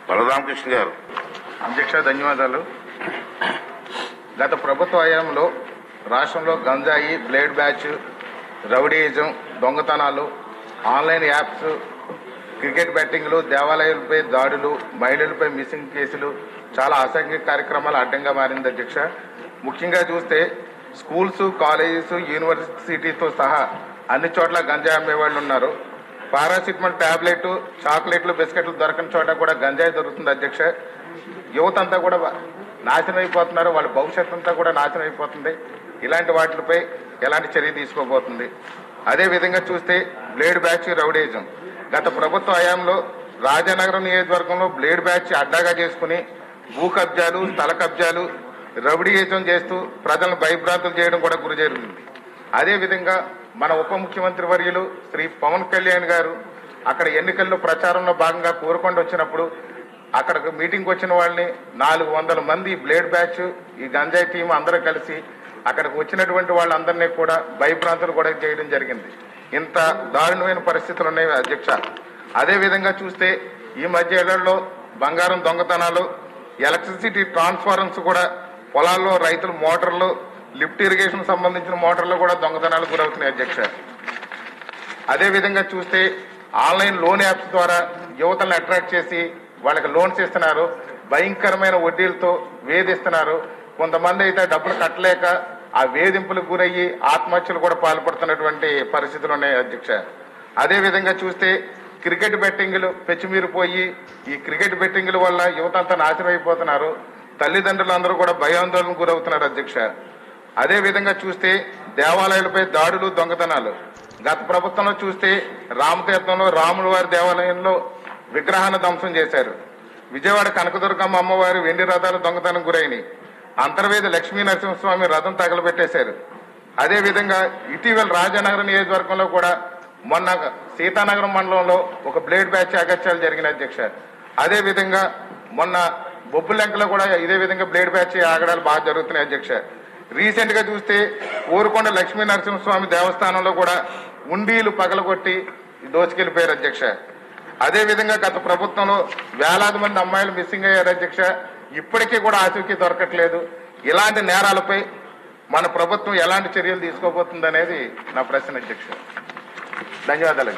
బలరామకృష్ణ గారు. అధ్యక్ష ధన్యవాదాలు. గత ప్రభుత్వ హయాంలో రాష్ట్రంలో గంజాయి, బ్లేడ్ బ్యాచ్, రౌడీయిజం, దొంగతనాలు, ఆన్లైన్ యాప్స్, క్రికెట్ బెట్టింగ్లు, దేవాలయాలపై దాడులు, మహిళలపై మిస్సింగ్ కేసులు, చాలా అసంఖ్య కార్యక్రమాలు అడ్డంగా మారింది అధ్యక్ష. ముఖ్యంగా చూస్తే స్కూల్స్, కాలేజెస్, యూనివర్సిటీతో సహా అన్ని చోట్ల గంజాయి అమ్మేవాళ్ళు ఉన్నారు. పారాసిటమాల్ టాబ్లెట్, చాక్లెట్లు, బిస్కెట్లు దొరకని చోట కూడా గంజాయి దొరుకుతుంది అధ్యక్ష. యువత అంతా కూడా నాశనం అయిపోతున్నారు, వాళ్ళ భవిష్యత్తు అంతా కూడా నాశనం అయిపోతుంది. ఇలాంటి వాటిపై ఎలాంటి చర్య తీసుకోబోతుంది? అదేవిధంగా చూస్తే బ్లేడ్ బ్యాచ్, రౌడీయిజం గత ప్రభుత్వ హయాంలో రాజానగరం నియోజకవర్గంలో బ్లేడ్ బ్యాచ్ అడ్డాగా చేసుకుని భూ కబ్జాలు, స్థల కబ్జాలు, రౌడీయిజం చేస్తూ ప్రజలను భయభ్రాంతులు చేయడం కూడా గురి జరిగింది. అదేవిధంగా మన ఉప ముఖ్యమంత్రి వర్యులు శ్రీ పవన్ కళ్యాణ్ గారు అక్కడ ఎన్నికల్లో ప్రచారంలో భాగంగా కోరుకొండ వచ్చినప్పుడు అక్కడికి మీటింగ్కి వచ్చిన వాళ్ళని 400 మంది బ్లేడ్ బ్యాచ్, ఈ గంజాయి టీం అందరూ కలిసి అక్కడికి వచ్చినటువంటి వాళ్ళందరినీ కూడా భయభ్రాంతులు కూడా చేయడం జరిగింది. ఇంత దారుణమైన పరిస్థితులు ఉన్నాయి అధ్యక్ష. అదేవిధంగా చూస్తే ఈ మధ్య ఏళ్లలో బంగారం దొంగతనాలు, ఎలక్ట్రిసిటీ ట్రాన్స్ఫార్మర్స్ కూడా పొలాల్లో రైతుల మోటార్లు, లిఫ్ట్ ఇరిగేషన్ సంబంధించిన మోటార్లు కూడా దొంగతనాలు గురవుతున్నాయి అధ్యక్ష. అదేవిధంగా చూస్తే ఆన్లైన్ లోన్ యాప్స్ ద్వారా యువతలను అట్రాక్ట్ చేసి వాళ్ళకి లోన్స్ ఇస్తున్నారు, భయంకరమైన వడ్డీలతో వేధిస్తున్నారు. కొంతమంది అయితే డబ్బులు కట్టలేక ఆ వేధింపులకు గురయ్యి ఆత్మహత్యలు కూడా పాల్పడుతున్నటువంటి పరిస్థితులు ఉన్నాయి అధ్యక్ష. అదేవిధంగా చూస్తే క్రికెట్ బెట్టింగ్లు పెచ్చిమీరిపోయి ఈ క్రికెట్ బెట్టింగ్ల వల్ల యువత అంతా నాశనం అయిపోతున్నారు. తల్లిదండ్రులందరూ కూడా భయాందోళనకు గురవుతున్నారు అధ్యక్ష. అదేవిధంగా చూస్తే దేవాలయాలపై దాడులు, దొంగతనాలు గత ప్రభుత్వంలో చూస్తే రామతీర్థంలో రాముల వారి దేవాలయంలో విగ్రహాన్ని ధ్వంసం చేశారు. విజయవాడ కనకదుర్గమ్మ అమ్మవారి వెండి రథాలు దొంగతనం గురైనవి. అంతర్వేది లక్ష్మీ నరసింహస్వామి రథం తగలబెట్టేశారు. అదేవిధంగా ఇటీవల రాజానగరం నియోజకవర్గంలో కూడా మొన్న సీతానగరం మండలంలో ఒక బ్లేడ్ బ్యాచ్ అగత్యాలు జరిగిన అధ్యక్ష. అదేవిధంగా మొన్న బొబ్బులెంకలో కూడా ఇదే విధంగా బ్లేడ్ బ్యాచ్ ఆగడాలు బాగా జరుగుతున్నాయి అధ్యక్ష. రీసెంట్ గా చూస్తే కోరుకొండ లక్ష్మీ నరసింహస్వామి దేవస్థానంలో కూడా ఉండీలు పగలగొట్టి దోచుకెళ్లిపోయారు అధ్యక్ష. అదేవిధంగా గత ప్రభుత్వంలో వేలాది మంది అమ్మాయిలు మిస్సింగ్ అయ్యారు అధ్యక్ష. ఇప్పటికీ కూడా ఆచూకీ దొరకట్లేదు. ఇలాంటి నేరాలపై మన ప్రభుత్వం ఎలాంటి చర్యలు తీసుకోబోతుంది అనేది నా ప్రశ్న అధ్యక్ష. ధన్యవాదాలు.